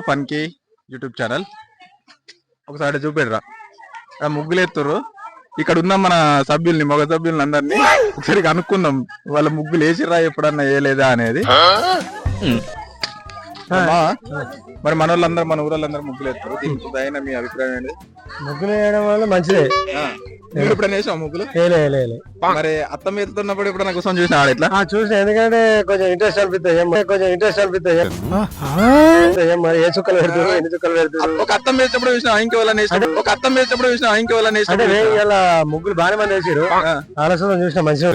ఫన్కి YouTube channel ఒకసారి చూపెడరా ముగ్గులు ఎత్తురు. ఇక్కడ ఉన్న మన సభ్యుల్ని మగ సభ్యుల్ని అందరినీ ఒకసారి కనుక్కుందాం, వాళ్ళ ముగ్గులు వేసిరా ఎప్పుడన్నా వేయలేదా అనేది. మరి మన వాళ్ళందరూ మన ఊళ్ళందరూ ముగ్గులు ఎత్తారు, దీనికి అయినా మీ అభిప్రాయం ఏంటి? ముగ్గులు వేయడం వల్ల మంచిదే. మీరు ఎప్పుడైనా వేసావు ముగ్గులు? మరి అత్తం ఎత్తుతున్నప్పుడు ఎప్పుడైనా కూర్చొని చూసినా ఇట్లా చూసిన, ఎందుకంటే కొంచెం ఇంట్రెస్ట్ అనిపిస్తాయి, మరి ఏ చుక్కలు పెడుతుంది ఎన్ని చుక్కలు పెడుతుంది. ఒక అత్తం వేసినప్పుడు చూసినా ఇంకెవరైనా ఒక అత్తం వేసినప్పుడు చూసినా ఇంకెవరైనా అంటే ఇలా ముగ్గులు బాగానే మంది వేసారు, ఆలోచన చూసిన మంచిగా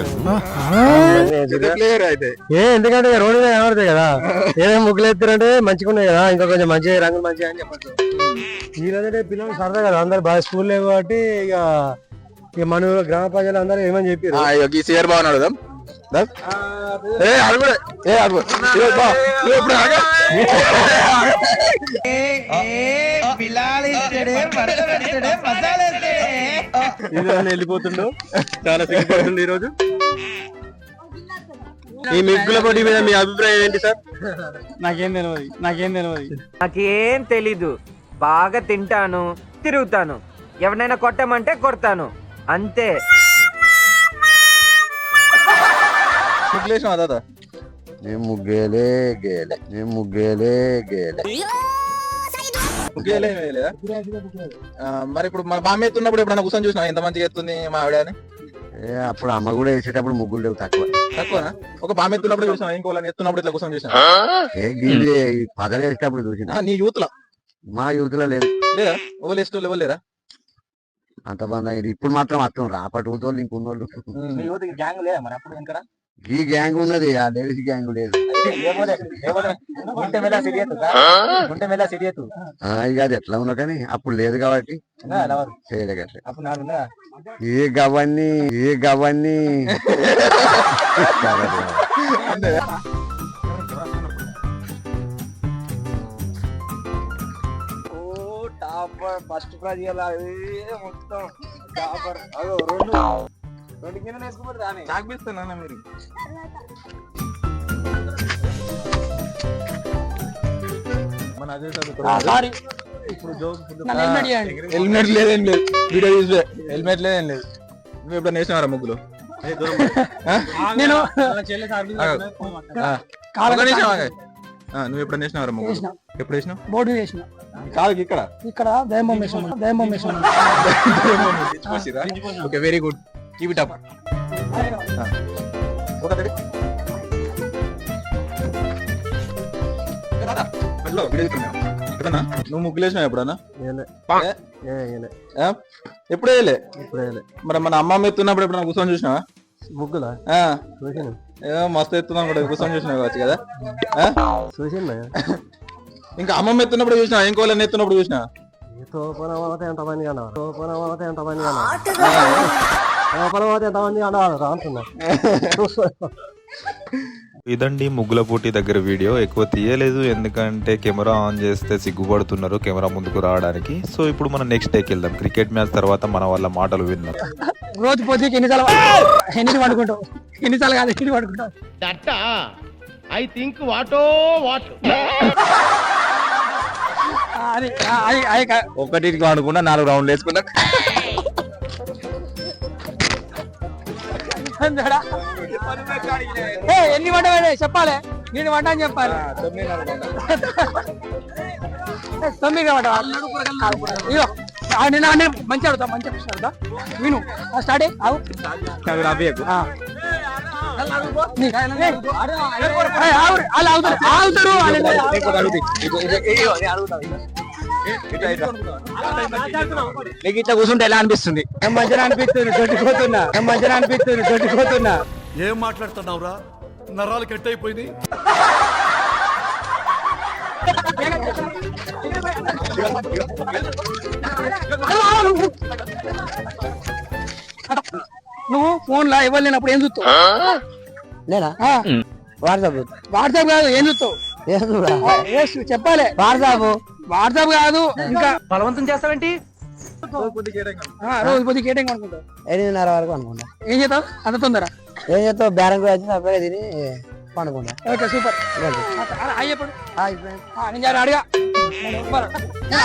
అయితే. ఎందుకంటే రోడ్డు మీద కనబడతాయి కదా, ఏమేమి ముగ్గులు ఎత్తారంటే మంచిగా ఉన్నాయి కదా, ఇంకా కొంచెం మంచిగా రంగులు మంచిగా అని చెప్పచ్చు. ఈ రోజంటే పిల్లలు సరదా కదా, అందరు బాగా స్కూల్ లేవు కాబట్టి ఇక మన గ్రామ ప్రజలు అందరూ ఏమని చెప్పారు. సిఆర్ బాగున్నాడు వెళ్ళిపోతుండో, చాలా సిగ్గుపడుతుంది ఈ రోజు. ఈ ముగ్గుల పోటీ మీద మీ అభిప్రాయం ఏంటి సార్? నాకేం తెలీదు, బాగా తింటాను, తిరుగుతాను, ఎవరినైనా కొట్టమంటే కొడతాను, అంతే. మరి ఇప్పుడు మా బామ్మ ఎత్తున్నప్పుడు ఎప్పుడైనా కూర్చొని చూసినా ఎంత మంచిగా ఎత్తుంది మా ఆవిడ అని? అప్పుడు అమ్మ కూడా వేసేటప్పుడు ముగ్గులు లేవు, తక్కువనా? ఒక బామ్మ ఎత్తున్నప్పుడు చూసినా, ఇంకోళ్ళని ఎత్తున్నప్పుడు ఇట్లా కూర్చొని చూసినా? పదలు వేసేటప్పుడు చూసిన. నీ యూత్ లో? మా యూత్ లో లేదు. లేదా? ఎవరు వేస్తూ లేరా అంత బంద్ అయింది. ఇప్పుడు మాత్రం అర్థం రాపటి ఊతోళ్ళు ఇంకున్నోళ్ళు. ఈ గ్యాంగ్ ఉన్నది, ఆ లేడీస్ గ్యాంగ్ లేదు. ఇక అది ఎట్లా ఉన్నా కానీ అప్పుడు లేదు కాబట్టి ఏ గవన్నీ ఫస్ట్ ప్రైజ్ మొత్తం రెండు కింద చాపిస్తున్నా మీరు. హెల్మెట్ లేదేం లేదు, వీడియో చూసే హెల్మెట్ లేదేం లేదు. నువ్వు ఎప్పుడైనా వేసినావరా ముగ్గులు? నువ్వు ఎప్పుడైనా వేసినావరా ముగ్గులు? ఎప్పుడు వేసినావు? బోర్డు వేసిన కాదు, ఇక్కడ okay, very good, keep it up. నువ్వు ముగ్గులు వేసినావు ఎప్పుడన్నా? ఎప్పుడు వేయలే. మరి మన అమ్మమ్మ ఎత్తున్నప్పుడు ఎప్పుడన్నా కూర్చొని చూసినావా ముగ్గులా? మస్తు ఎత్తున్నాం కూడా, కూర్చొని చూసినావు కావచ్చు కదా. ఇంకా అమ్మమ్మ ఎత్తున్నప్పుడు చూసినా, ఇంకోళ్ళని ఎత్తున్నప్పుడు చూసినా? ఎంతమంది ఇదండి ముగ్గుల పోటీ దగ్గర వీడియో. ఎక్కువ తీయలేదు ఎందుకంటే కెమెరా ఆన్ చేస్తే సిగ్గుపడుతున్నారు కెమెరా ముందుకు రావడానికి. సో ఇప్పుడు మనం నెక్స్ట్ డేకి వెళ్దాం. క్రికెట్ మ్యాచ్ తర్వాత మన వాళ్ళ మాటలు విన్నాం. రోజు పోతే ఎన్నిసార్లు పడుకుంటావు? ఎన్నిసార్లు కాదు, ఎన్ని పడుకుంటావు? ఐ థింక్ వాటో వాట్ ఒకటికి అనుకున్నా 4 రౌండ్లు వేసుకున్నా. ఎన్ని పడ్డా చెప్పాలి, నేను పడ్డా అని చెప్పాలి. 9 మంచి అడుగుతా, మంచి ప్రశ్న అడుగుతా, విను. స్టార్ట్ ఇట్లా కూర్చుంటే ఎలా అనిపిస్తుంది? మంచిగా అనిపిస్తుంది, దొడ్డిపోతున్నా. ఏం మాట్లాడుతున్నావురా, నరాలు కట్ అయిపోయింది. నువ్వు ఫోన్ లా ఎవరు లేనప్పుడు ఏం చూస్తావు? లేదా వాట్సాప్ కాదు, ఏం చూస్తావు? చెప్పాలి. వాట్సాప్ కాదు, ఇంకా బలవంతం చేస్తావేంటి? రోజు పొద్దు కేటింగ్ అనుకుంటావు, 8:30 వరకు అనుకుంటా. ఏం చేస్తావు అంత తొందర? ఏం చేస్తావు, బేరం కూడా తిని పండుకుంటా. ఓకే సూపర్ అయ్యప్పుడు నేను జర అడిగా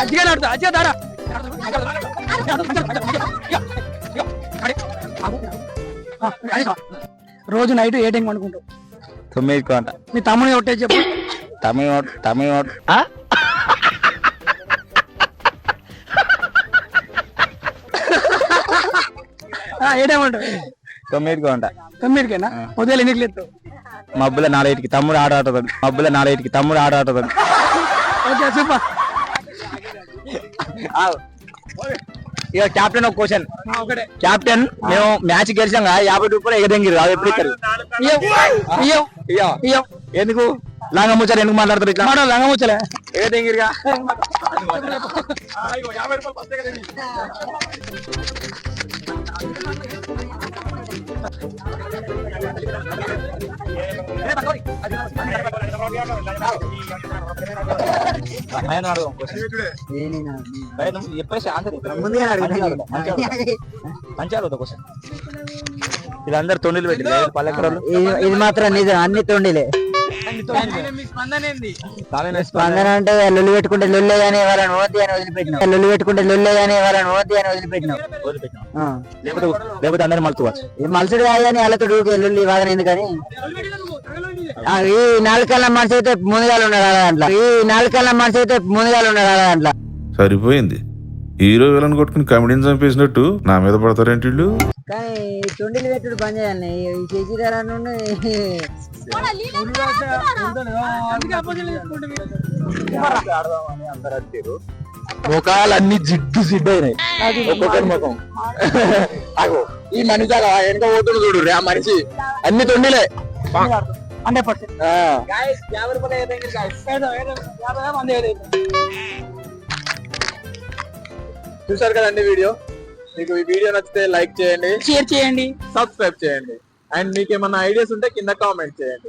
అజ్జిగా ఆడుతా అజ్జిగా దాడా రోజు నైట్ ఏ టైం అనుకుంటావు? 9కి అంట. మీ తమ్ముని ఒకటే చెప్పు. తమిళ ఏ టైం అంటావు? 9కి అంట. 9కేనా? ఉదయం ఎన్నికి లేస్తావు? మబ్బుల 4కి తమ్ముడు ఆట ఆడుతుంది. Okay super. ఇక కెప్టెన్ ఒక క్వశ్చన్. ఒకటే కెప్టెన్ మేము మ్యాచ్ గెలిచాం కదా, 50 రూపాయలు ఎగదెంగిరు అవి ఎప్పుడు ఇస్తారు? ఎందుకు లంగ ముచ్చారు ఎందుకు మాట్లాడతారు ఇట్లా? మాట లంగ ముచ్చలే ఎగదెంగిరుగా. వీళ్ళందరూ తొండిలు పెట్టి పల్లెకూరలు. ఇది మాత్రం నిజం, అన్ని తొండిలే. స్పందన అంటే లొల్లి పెట్టుకుంటే లొల్లే గానీ వాళ్ళని ఓద్ది అని వదిలిపెట్టినాం. లేకపోతే అందరినీ మలుచుకోవచ్చు. ఇది మనుషుడు కాదు కానీ వాళ్ళతో లొల్లి వాదన ఎందుకని. ఈ 4 కళ్ళ మనిషి అయితే ముందుగాలు ఉన్నాడు దాంట్లో. సరిపోయింది. హీరో విలన్ కొట్టుకుని కమెడీని చంపేసినట్టు నా మీద పడతారేంటి వీళ్ళు? కానీ తొండిలు పెట్టుడు బంద్ చేయాలి. ఈ శశిధరను ముఖాలన్నీ జిడ్డు అయినాయి. ఒక్కొక్కరి ముఖం. ఈ మనిషి అలా వెనక పోతుడు చూడు, ఆ మనిషి అన్ని తొండిలే. 100%. చూసారు కదండి వీడియో. మీకు ఈ వీడియో నచ్చితే లైక్ చేయండి, షేర్ చేయండి, సబ్స్క్రైబ్ చేయండి. అండ్ మీకు ఏమన్నా ఐడియాస్ ఉంటే కింద కామెంట్ చేయండి.